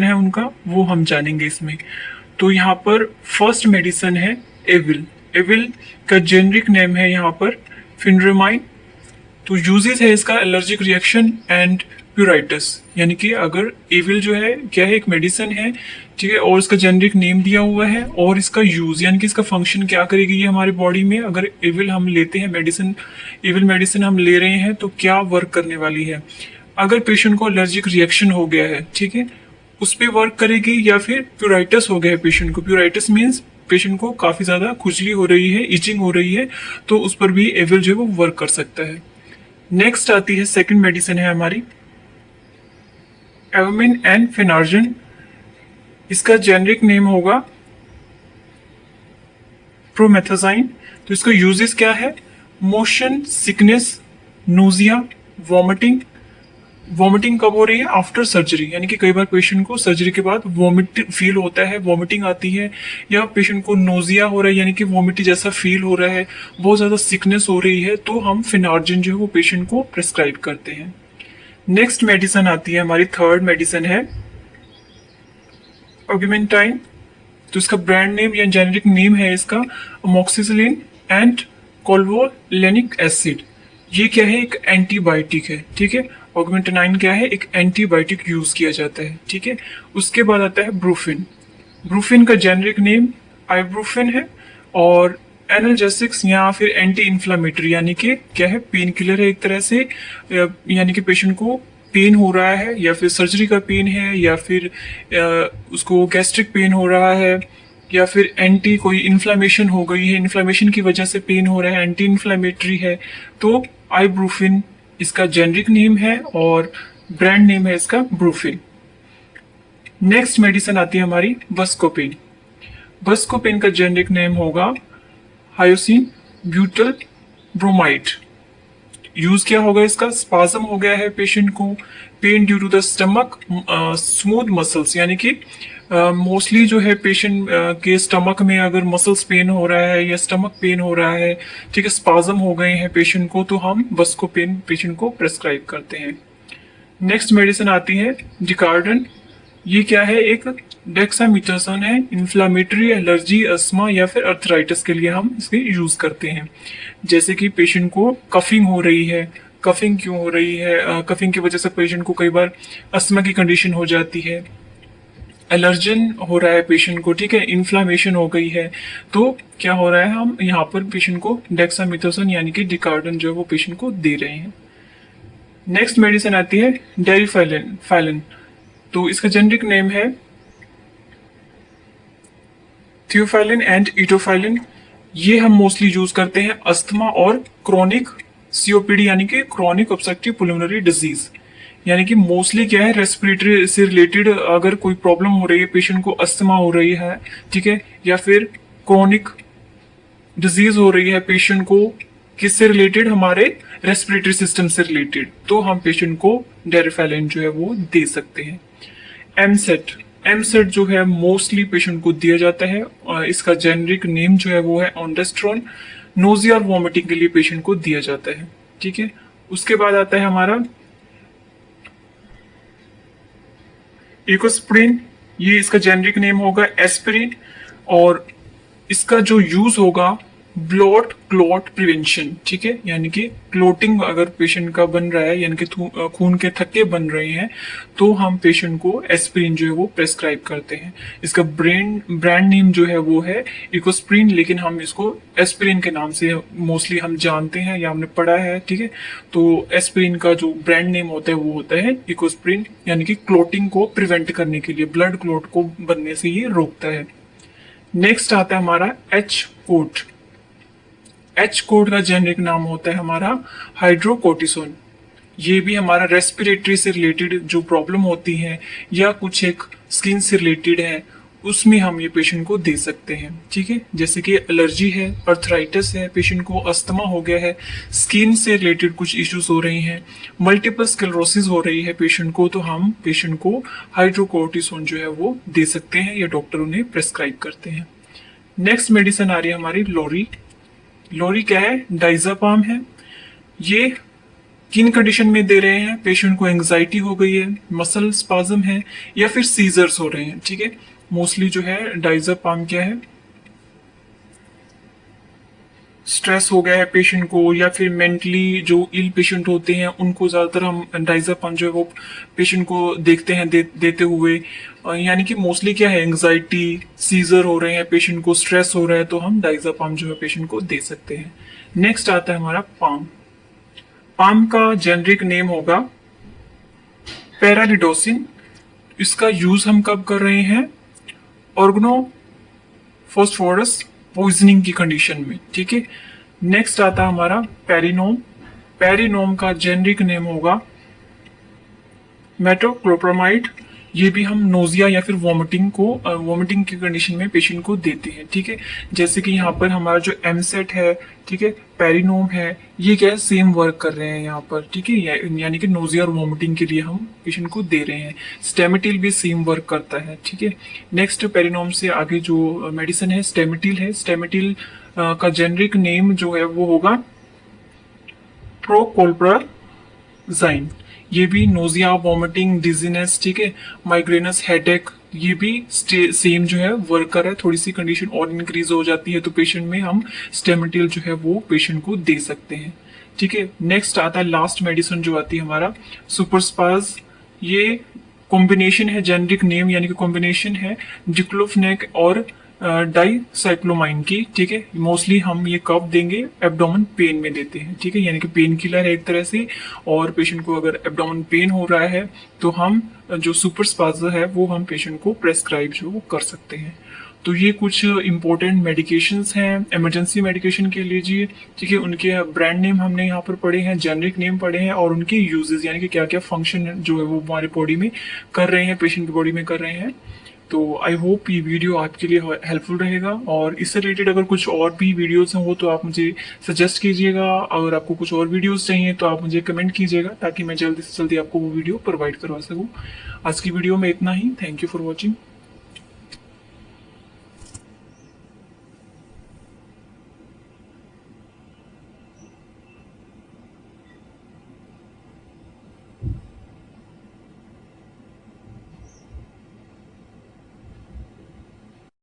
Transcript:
है उनका वो हम जानेंगे इसमें। तो यहाँ पर फर्स्ट मेडिसिन है एविल। एविल का जेनरिक नेम है यहाँ पर फिनड्रेमाइन। तो यूजेस है इसका एलर्जिक रिएक्शन एंड प्यूराइटिस, यानी कि अगर एविल जो है क्या है, एक मेडिसिन है, ठीक है, और इसका जेनरिक नेम दिया हुआ है और इसका यूज यानी कि इसका फंक्शन क्या करेगी ये हमारे बॉडी में। अगर एविल हम लेते हैं मेडिसिन, एविल मेडिसिन हम ले रहे हैं तो क्या वर्क करने वाली है। अगर पेशेंट को एलर्जिक रिएक्शन हो गया है, ठीक है, उस पर वर्क करेगी। या फिर प्यूराइटिस हो गया है पेशेंट को, प्यूराइटिस मीन्स पेशेंट को काफी ज्यादा खुजली हो रही है, इचिंग हो रही है, तो उस पर भी एविल जो है वो वर्क कर सकता है। नेक्स्ट आती है सेकंड मेडिसिन है हमारी एवमिन एंड फेनार्जन। इसका जेनरिक नेम होगा प्रोमेथाजाइन। तो इसका यूजेस क्या है, motion sickness, nausea, vomiting. Vomiting कब हो रही है, आफ्टर सर्जरी, यानी कि कई बार पेशेंट को सर्जरी के बाद वॉमिट फील होता है, वॉमिटिंग आती है, या पेशेंट को नोजिया हो रहा है यानी कि वॉमिट जैसा फील हो रहा है, बहुत ज्यादा सिकनेस हो रही है, तो हम फिनार्जिन जो है वो पेशेंट को प्रिस्क्राइब करते हैं। नेक्स्ट मेडिसिन आती है हमारी थर्ड मेडिसिन है ऑगमेंटाइन। तो इसका ब्रांड नेम या जेनेरिक नेम है इसका अमोक्सिसिलिन एंड कोल्वोलेनिक एसिड। ये क्या है, एक एंटीबायोटिक है, ठीक है। ऑगमेंटाइन क्या है, एक एंटीबायोटिक यूज किया जाता है, ठीक है। उसके बाद आता है ब्रूफिन। ब्रूफिन का जेनेरिक नेम आइब्रूफिन है और एनाल्जेसिक्स या फिर एंटी इन्फ्लामेटरी, यानी कि क्या है, पेन किलर है एक तरह से। यानी कि पेशेंट को पेन हो रहा है या फिर सर्जरी का पेन है या फिर उसको गैस्ट्रिक पेन हो रहा है या फिर एंटी कोई इन्फ्लामेशन हो गई है, इन्फ्लामेशन की वजह से पेन हो रहा है, एंटी इन्फ्लामेटरी है, तो आइब्रूफिन इसका जेनरिक नेम है और ब्रांड नेम है इसका ब्रूफिन। नेक्स्ट मेडिसिन आती है हमारी बस्कोपेन। बस्कोपेन का जेनरिक नेम होगा हायोसिन ब्यूटल ब्रोमाइड। यूज क्या होगा इसका, स्पाज्म हो गया है पेशेंट को, pain due to the stomach smooth muscles, यानी कि मोस्टली जो है पेशेंट के स्टमक में अगर मसल्स पेन हो रहा है या स्टमक पेन हो रहा है, ठीक है, स्पाज्म हो गए हैं पेशेंट को, तो हम बस्कोपेन पेशेंट को प्रेस्क्राइब करते हैं। नेक्स्ट मेडिसिन आती है डिकार्डन। ये क्या है, एक डेक्सामीथासोन है, इन्फ्लामेटरी, एलर्जी, अस्थमा या फिर अर्थराइटिस के लिए हम इसके यूज करते हैं। जैसे कि पेशेंट को कफिंग हो रही है, कफिंग क्यों हो रही है, कफिंग की वजह से पेशेंट को कई बार अस्थमा की कंडीशन हो जाती है, एलर्जन हो रहा है पेशेंट को, ठीक है, इन्फ्लामेशन हो गई है, तो क्या हो रहा है, हम यहाँ पर पेशेंट को डेक्सामीथासोन यानी कि डिकार्डन जो है वो पेशेंट को दे रहे हैं। नेक्स्ट मेडिसिन आती है डेरिफाइलिन। तो इसका जेनरिक नेम है थियोफाइलिन एंड इटोफाइलिन। ये हम मोस्टली यूज करते हैं अस्थमा और क्रोनिक सीओपीडी यानी कि क्रोनिक ऑब्स्ट्रक्टिव पुल्मोनरी डिजीज, यानी कि मोस्टली क्या है, रेस्पिरेटरी से रिलेटेड अगर कोई प्रॉब्लम हो रही है, पेशेंट को अस्थमा हो रही है, ठीक है, या फिर क्रोनिक डिजीज हो रही है पेशेंट को, किससे रिलेटेड, हमारे रेस्पिरेटरी सिस्टम से रिलेटेड, तो हम पेशेंट को डेरिफाइलिन जो है वो दे सकते हैं। एमसेट जो है मोस्टली पेशेंट को दिया जाता है, इसका जेनरिक नेम जो है वो है ऑन्डेस्ट्रॉन। नोजिया और वॉमिटिंग के लिए पेशेंट को दिया जाता है, ठीक है। उसके बाद आता है हमारा इकोस्प्रिन। ये इसका जेनरिक नेम होगा एस्पिरिन और इसका जो यूज होगा ब्लड क्लॉट प्रिवेंशन, ठीक है, यानी कि क्लोटिंग अगर पेशेंट का बन रहा है, यानी कि खून के थक्के बन रहे हैं, तो हम पेशेंट को एस्पिरिन जो है वो प्रेस्क्राइब करते हैं। इसका ब्रांड नेम जो है वो है इकोस्प्रिन, लेकिन हम इसको एस्पिरिन के नाम से मोस्टली हम जानते हैं या हमने पढ़ा है, ठीक है। तो एस्पिरिन का जो ब्रांड नेम होता है वो होता है इकोस्प्रिन, यानी कि क्लोटिंग को प्रिवेंट करने के लिए, ब्लड क्लोट को बनने से ये रोकता है। नेक्स्ट आता है हमारा एच कोड का जेनरिक नाम होता है हमारा हाइड्रोकोर्टिसोन। ये भी हमारा रेस्पिरेटरी से रिलेटेड जो प्रॉब्लम होती है या कुछ एक स्किन से रिलेटेड है, उसमें हम ये पेशेंट को दे सकते हैं, ठीक है। जैसे कि एलर्जी है, अर्थराइटिस है, पेशेंट को अस्थमा हो गया है, स्किन से रिलेटेड कुछ इश्यूज हो रही हैं, मल्टीपल स्क्लेरोसिस हो रही है पेशेंट को, तो हम पेशेंट को हाइड्रोकोर्टिसोन जो है वो दे सकते हैं या डॉक्टर उन्हें प्रेस्क्राइब करते हैं। नेक्स्ट मेडिसिन आ रही है हमारी लोरी। लोरी क्या है, डाइजापाम है। ये किन कंडीशन में दे रहे हैं, पेशेंट को एंग्जाइटी हो गई है, मसल स्पाज्म है, या फिर सीजर्स हो रहे हैं, ठीक है। मोस्टली जो है डाइज़ापाम क्या है, स्ट्रेस हो गया है पेशेंट को, या फिर मेंटली जो इल पेशेंट होते हैं उनको ज्यादातर हम डाइज़ापाम जो है वो पेशेंट को देखते हैं देते हुए। यानी कि मोस्टली क्या है, एंग्जाइटी, सीजर हो रहे हैं, पेशेंट को स्ट्रेस हो रहा है, तो हम डाइज़ापाम जो है पेशेंट को दे सकते हैं। नेक्स्ट आता है हमारा पाम। पाम का जेनरिक नेम होगा पैरालिडोसिन। इसका यूज हम कब कर रहे हैं, ऑर्गनो फॉस्फोरस पॉइजनिंग की कंडीशन में, ठीक है। नेक्स्ट आता है हमारा पेरिनोम। पेरिनोम का जेनरिक नेम होगा मेटोक्लोप्रामाइड। ये भी हम नोजिया या फिर वॉमिटिंग की कंडीशन में पेशेंट को देते हैं, ठीक है। जैसे कि यहाँ पर हमारा जो एमसेट है, ठीक है, पेरिनोम है, ये क्या है, सेम वर्क कर रहे हैं यहाँ पर, ठीक है। यानी कि नोजिया और वॉमिटिंग के लिए हम पेशेंट को दे रहे हैं। स्टेमिटिल भी सेम वर्क करता है, ठीक है। नेक्स्ट पेरिनोम से आगे जो मेडिसिन है स्टेमिटिल है। स्टेमिटिल का जेनरिक नेम जो है वो होगा प्रोकोल्प्राजाइन। ये भी नोजिया, वॉमिटिंग, डिजीनेस, ठीक है, माइग्रेनस, हेडेक, ये भी सेम जो है वर्क कर रहा है। थोड़ी सी कंडीशन और इंक्रीज हो जाती है तो पेशेंट में हम स्टेमिटिल जो है वो पेशेंट को दे सकते हैं, ठीक है। नेक्स्ट आता है लास्ट मेडिसिन जो आती है हमारा सुपरस्पाज। ये कॉम्बिनेशन है, जेनरिक नेम यानी कि कॉम्बिनेशन है डिक्लोफेनेक और डाइसाइक्लोमाइन की, ठीक है। मोस्टली हम ये कब देंगे, एब्डोमेन पेन में देते हैं, ठीक है, यानी कि पेन किलर है एक तरह से। और पेशेंट को अगर एब्डोमेन पेन हो रहा है तो हम जो सुपर स्पाजर है वो हम पेशेंट को प्रेस्क्राइब जो वो कर सकते हैं। तो ये कुछ इंपॉर्टेंट मेडिकेशंस हैं, इमरजेंसी मेडिकेशन के लीजिए, ठीक है। उनके ब्रांड नेम हमने यहाँ पर पढ़े हैं, जेनरिक नेम पढ़े हैं, और उनके यूजेस यानी कि क्या क्या फंक्शन जो है वो हमारे बॉडी में कर रहे हैं, पेशेंट की बॉडी में कर रहे हैं। तो आई होप ये वीडियो आपके लिए हेल्पफुल रहेगा, और इससे रिलेटेड अगर कुछ और भी वीडियोस हो तो आप मुझे सजेस्ट कीजिएगा। अगर आपको कुछ और वीडियोस चाहिए तो आप मुझे कमेंट कीजिएगा, ताकि मैं जल्दी से जल्दी आपको वो वीडियो प्रोवाइड करवा सकूँ। आज की वीडियो में इतना ही। Thank you for watching.